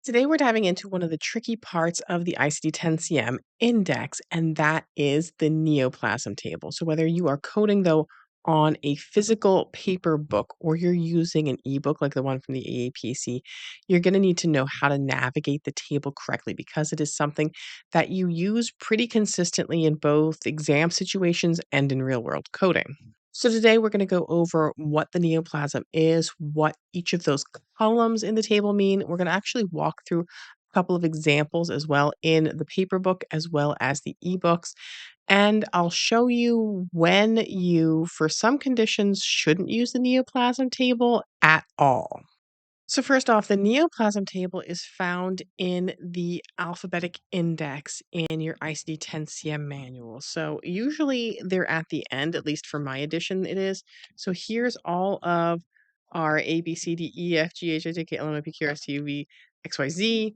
Today, we're diving into one of the tricky parts of the ICD-10-CM index, and that is the neoplasm table. So, whether you are coding, though, on a physical paper book or you're using an ebook like the one from the AAPC, you're going to need to know how to navigate the table correctly because it is something that you use pretty consistently in both exam situations and in real world coding. So today we're going to go over what the neoplasm is, what each of those columns in the table mean. We're going to actually walk through a couple of examples as well in the paper book as well as the ebooks. And I'll show you when you, for some conditions, shouldn't use the neoplasm table at all. So, first off, the neoplasm table is found in the alphabetic index in your ICD 10 CM manual. So, usually they're at the end, at least for my edition, it is. So, here's all of our A, B, C, D, E, F, G, H, I, J, K, L, M, N, P, Q, R, S, T, U, V, X, Y, Z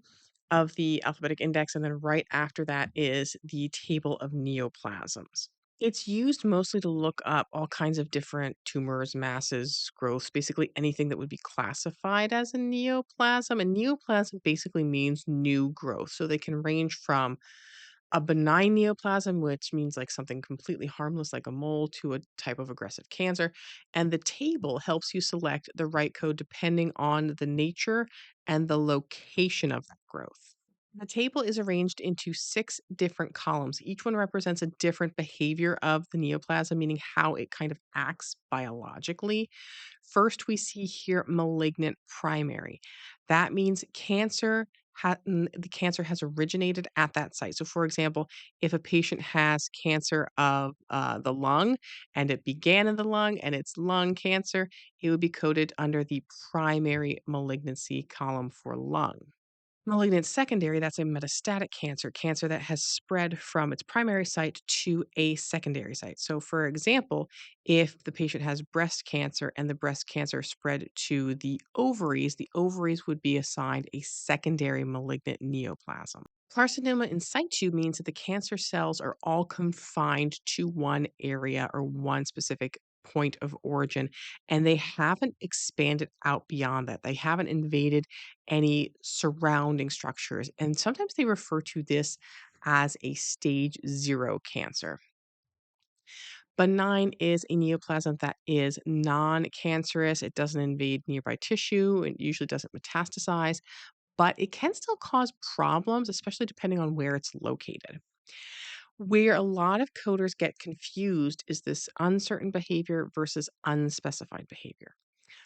of the alphabetic index. And then right after that is the table of neoplasms. It's used mostly to look up all kinds of different tumors, masses, growths, basically anything that would be classified as a neoplasm. And neoplasm basically means new growth. So they can range from a benign neoplasm, which means like something completely harmless like a mole, to a type of aggressive cancer. And the table helps you select the right code depending on the nature and the location of that growth. The table is arranged into six different columns. Each one represents a different behavior of the neoplasm, meaning how it kind of acts biologically. First, we see here malignant primary. That means the cancer has originated at that site. So, for example, if a patient has cancer of the lung and it began in the lung and it's lung cancer, it would be coded under the primary malignancy column for lung. Malignant secondary, that's a metastatic cancer, cancer that has spread from its primary site to a secondary site. So, for example, if the patient has breast cancer and the breast cancer spread to the ovaries would be assigned a secondary malignant neoplasm. Carcinoma in situ means that the cancer cells are all confined to one area or one specific point of origin, and they haven't expanded out beyond that. They haven't invaded any surrounding structures. And sometimes they refer to this as a stage zero cancer. Benign is a neoplasm that is non cancerous. It doesn't invade nearby tissue. It usually doesn't metastasize, but it can still cause problems, especially depending on where it's located. Where a lot of coders get confused is this uncertain behavior versus unspecified behavior.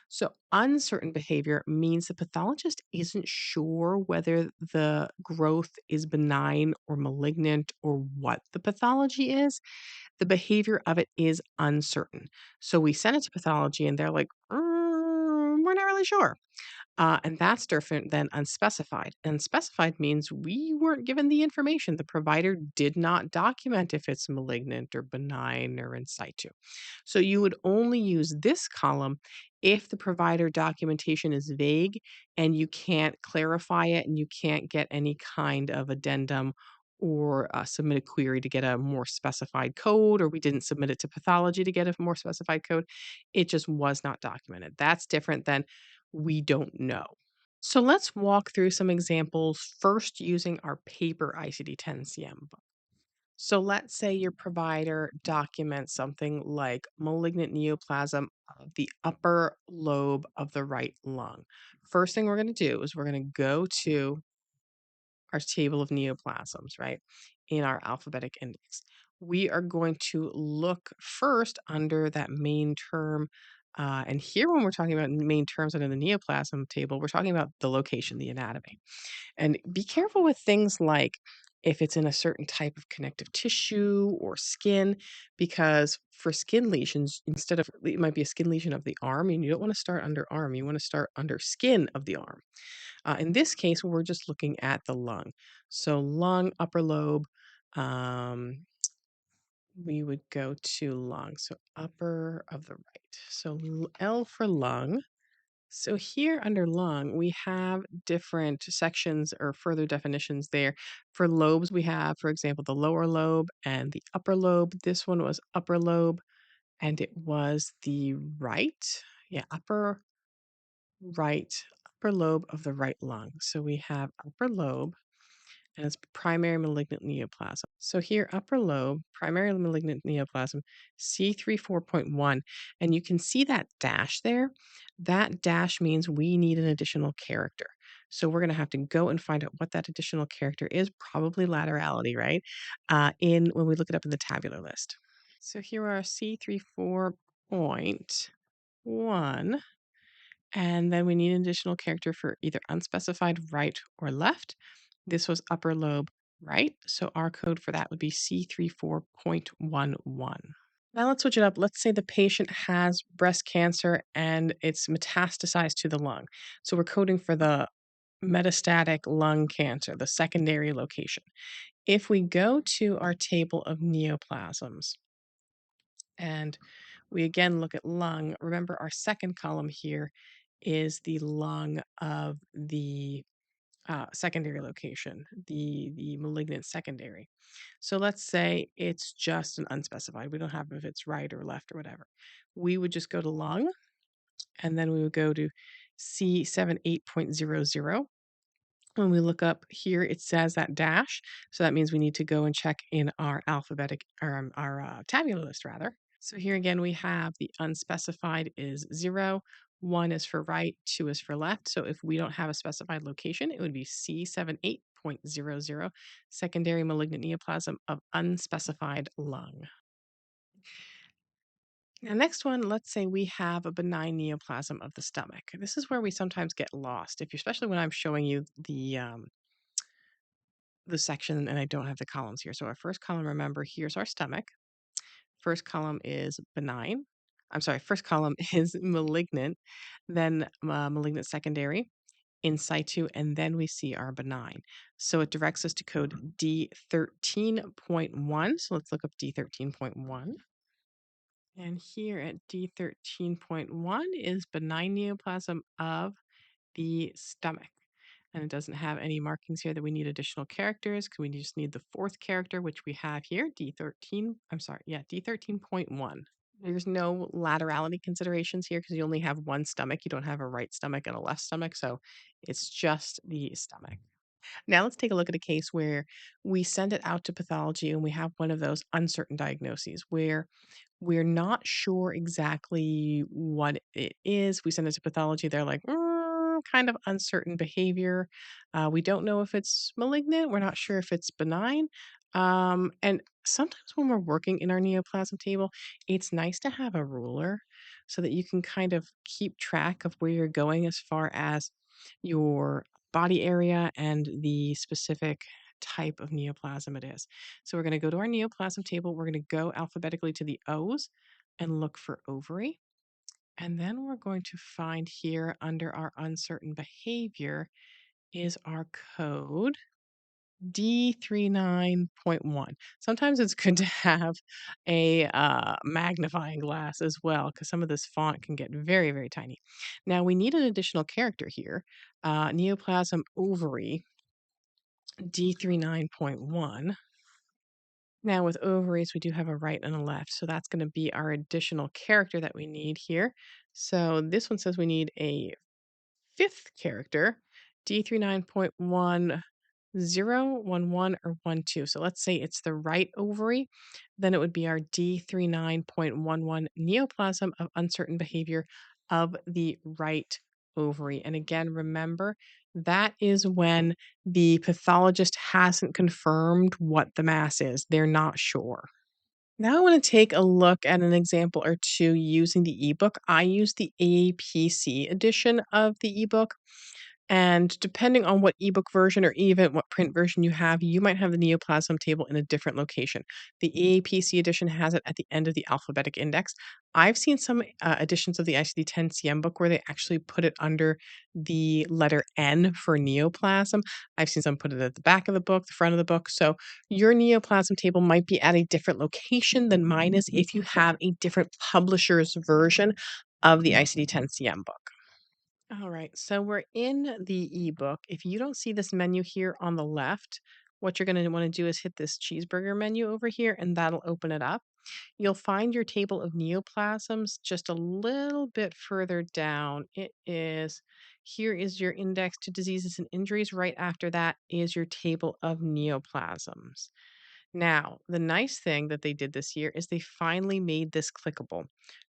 So, uncertain behavior means the pathologist isn't sure whether the growth is benign or malignant or what the pathology is. The behavior of it is uncertain. So, we send it to pathology and they're like, we're not really sure. And that's different than unspecified. Unspecified means we weren't given the information. The provider did not document if it's malignant or benign or in situ. So you would only use this column if the provider documentation is vague and you can't clarify it and you can't get any kind of addendum or submit a query to get a more specified code, or we didn't submit it to pathology to get a more specified code. It just was not documented. That's different than we don't know. So let's walk through some examples first using our paper ICD-10-CM book. So let's say your provider documents something like malignant neoplasm of the upper lobe of the right lung. First thing we're going to do is we're going to go to our table of neoplasms, right, in our alphabetic index. We are going to look first under that main term. And here, when we're talking about main terms under the neoplasm table, we're talking about the location, the anatomy. And be careful with things like if it's in a certain type of connective tissue or skin, because for skin lesions, instead of it might be a skin lesion of the arm, and you don't want to start under arm, you want to start under skin of the arm. In this case, we're just looking at the lung. So, lung, upper lobe, um, we would go to lung. So, upper of the right. So, L for lung. So here under lung, we have different sections or further definitions there. For lobes, we have, for example, the lower lobe and the upper lobe. This one was upper lobe and it was the right. Yeah, upper right, upper lobe of the right lung. So we have upper lobe, and it's primary malignant neoplasm. So here, upper lobe, primary malignant neoplasm, C34.1. And you can see that dash there. That dash means we need an additional character. So we're going to have to go and find out what that additional character is, probably laterality, right? In when we look it up in the tabular list. So here are C34.1. And then we need an additional character for either unspecified right or left. This was upper lobe right. So our code for that would be C34.11. Now let's switch it up. Let's say the patient has breast cancer and it's metastasized to the lung. So we're coding for the metastatic lung cancer, the secondary location. If we go to our table of neoplasms and we again look at lung, remember our second column here is the lung of the secondary location, the malignant secondary. So let's say it's just an unspecified. We don't have if it's right or left or whatever. We would just go to lung, and then we would go to C78.00. When we look up here, it says that dash. So that means we need to go and check in our alphabetic or our tabular list rather. So here again, we have the unspecified is 0, 1 is for right, 2 is for left. So if we don't have a specified location, it would be C78.00, secondary malignant neoplasm of unspecified lung. Now, next one, let's say we have a benign neoplasm of the stomach. This is where we sometimes get lost, if you, especially when I'm showing you the section and I don't have the columns here. So our first column, remember, here's our stomach. First column is benign. I'm sorry, first column is malignant, then malignant secondary, in situ, and then we see our benign. So it directs us to code D13.1. So let's look up D13.1. And here at D13.1 is benign neoplasm of the stomach. And it doesn't have any markings here that we need additional characters because we just need the fourth character, which we have here, D13.1. There's no laterality considerations here because you only have one stomach. You don't have a right stomach and a left stomach, so it's just the stomach. Now let's take a look at a case where we send it out to pathology and we have one of those uncertain diagnoses where we're not sure exactly what it is. We send it to pathology. They're like, kind of uncertain behavior. We don't know if it's malignant. We're not sure if it's benign. And sometimes when we're working in our neoplasm table, it's nice to have a ruler so that you can kind of keep track of where you're going as far as your body area and the specific type of neoplasm it is. So we're going to go to our neoplasm table. We're going to go alphabetically to the O's and look for ovary. And then we're going to find here under our uncertain behavior is our code D39.1. Sometimes it's good to have a magnifying glass as well because some of this font can get very, very tiny. Now we need an additional character here. Neoplasm ovary D39.1. Now with ovaries, we do have a right and a left. So that's going to be our additional character that we need here. So this one says we need a fifth character, D39.1. 0, 1, 1, or 1, 2. So let's say it's the right ovary, then it would be our D39.11 neoplasm of uncertain behavior of the right ovary. And again, remember, that is when the pathologist hasn't confirmed what the mass is. They're not sure. Now I want to take a look at an example or two using the ebook. I use the AAPC edition of the ebook. And depending on what ebook version or even what print version you have, you might have the neoplasm table in a different location. The AAPC edition has it at the end of the alphabetic index. I've seen some editions of the ICD-10-CM book where they actually put it under the letter N for neoplasm. I've seen some put it at the back of the book, the front of the book. So your neoplasm table might be at a different location than mine is if you have a different publisher's version of the ICD-10-CM book. All right, so we're in the ebook. If you don't see this menu here on the left, what you're going to want to do is hit this cheeseburger menu over here, and that'll open it up. You'll find your table of neoplasms just a little bit further down. It is Here is your index to diseases and injuries. Right after that is your table of neoplasms. Now, the nice thing that they did this year is they finally made this clickable.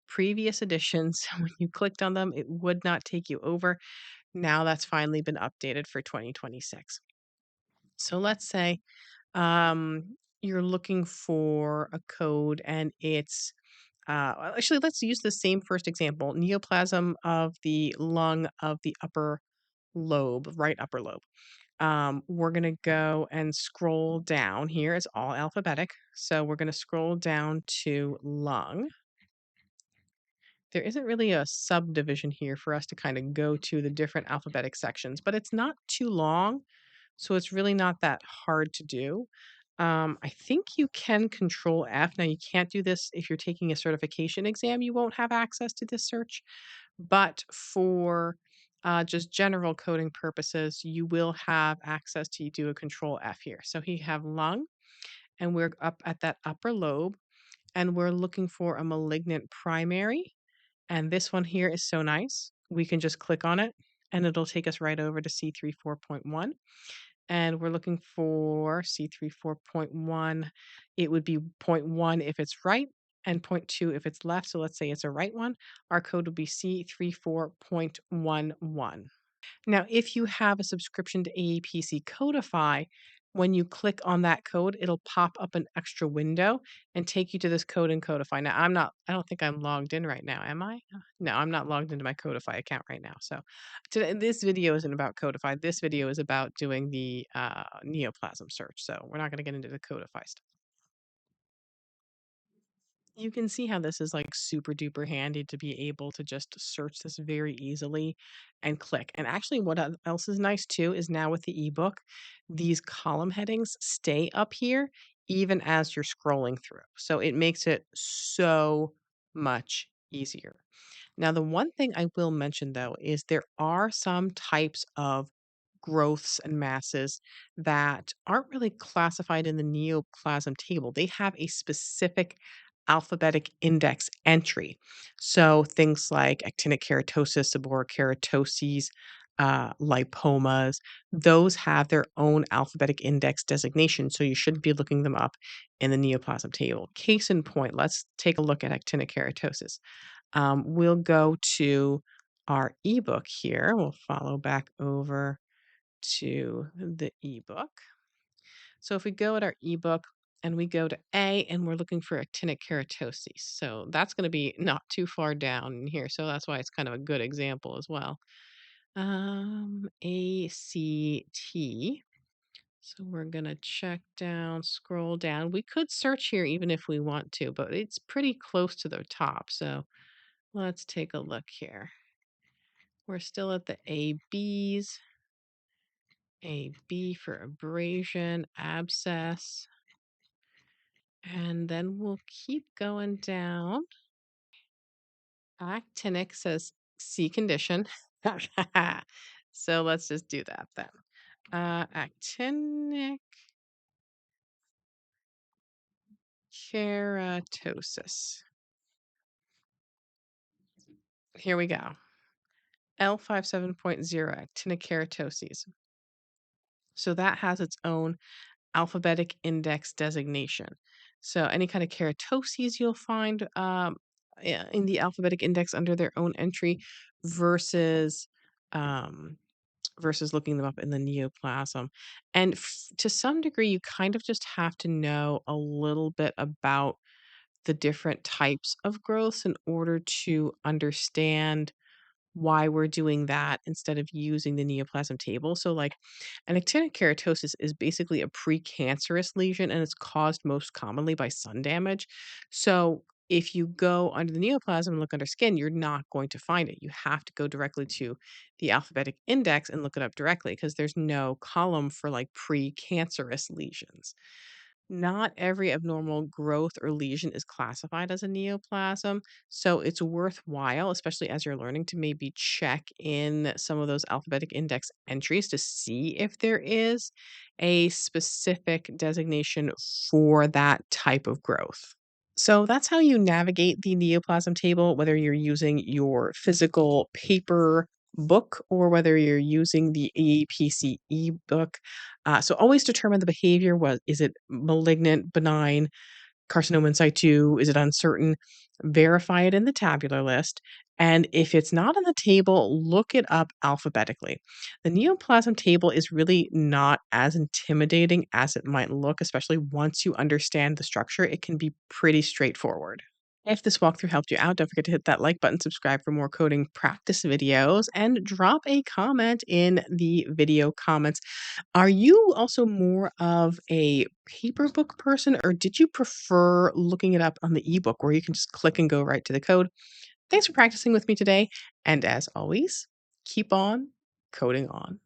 Previous editions, when you clicked on them, it would not take you over. Now that's finally been updated for 2026. So let's say you're looking for a code and it's actually, let's use the same first example, neoplasm of the lung of the upper lobe, right upper lobe. We're going to go and scroll down here. It's all alphabetic. So we're going to scroll down to lung. There isn't really a subdivision here for us to kind of go to the different alphabetic sections, but it's not too long. So it's really not that hard to do. I think you can control F. Now, you can't do this if you're taking a certification exam. You won't have access to this search. But for just general coding purposes, you will have access to do a control F here. So here you have lung, and we're up at that upper lobe, and we're looking for a malignant primary. And this one here is so nice. We can just click on it, and it'll take us right over to C34.1. And we're looking for C34.1. It would be point 1 if it's right and point 2 if it's left. So let's say it's a right one. Our code would be C34.11. Now, if you have a subscription to AAPC Codify, when you click on that code, it'll pop up an extra window and take you to this code in Codify. Now, I don't think I'm logged in right now, am I? No, I'm not logged into my Codify account right now. So today, this video isn't about Codify. This video is about doing the neoplasm search. So we're not going to get into the Codify stuff. You can see how this is like super duper handy to be able to just search this very easily and click. And actually, what else is nice too is now with the ebook, these column headings stay up here even as you're scrolling through. So it makes it so much easier. Now, the one thing I will mention though is there are some types of growths and masses that aren't really classified in the neoplasm table. They have a specific alphabetic index entry. So things like actinic keratosis, seborrheic keratoses, lipomas, those have their own alphabetic index designation. So you should be looking them up in the neoplasm table. Case in point, let's take a look at actinic keratosis. We'll go to our ebook here. We'll follow back over to the ebook. So if we go at our ebook and we go to A and we're looking for actinic keratoses. So that's going to be not too far down in here. So that's why it's kind of a good example as well. ACT. So we're going to check down, scroll down. We could search here even if we want to, but it's pretty close to the top. So let's take a look here. We're still at the ABs. AB for abrasion, abscess. And then we'll keep going down. Actinic says C condition. So let's just do that then. Actinic keratosis. Here we go. L57.0, actinic keratoses. So that has its own alphabetic index designation. So any kind of keratoses you'll find in the alphabetic index under their own entry versus um, versus looking them up in the neoplasm. And to some degree, you kind of just have to know a little bit about the different types of growths in order to understand why we're doing that instead of using the neoplasm table. So, like, an actinic keratosis is basically a precancerous lesion and it's caused most commonly by sun damage. So, if you go under the neoplasm and look under skin, you're not going to find it. You have to go directly to the alphabetic index and look it up directly because there's no column for like precancerous lesions. Not every abnormal growth or lesion is classified as a neoplasm. So it's worthwhile, especially as you're learning, to maybe check in some of those alphabetic index entries to see if there is a specific designation for that type of growth. So that's how you navigate the neoplasm table, whether you're using your physical paper book or whether you're using the AAPC eBook. So always determine the behavior. Was is it malignant, benign, carcinoma in situ? Is it uncertain? Verify it in the tabular list. And if it's not on the table, look it up alphabetically. The neoplasm table is really not as intimidating as it might look, especially once you understand the structure. It can be pretty straightforward. If this walkthrough helped you out, don't forget to hit that like button, subscribe for more coding practice videos, and drop a comment in the video comments. Are you also more of a paper book person, or did you prefer looking it up on the ebook where you can just click and go right to the code? Thanks for practicing with me today. And as always, keep on coding on.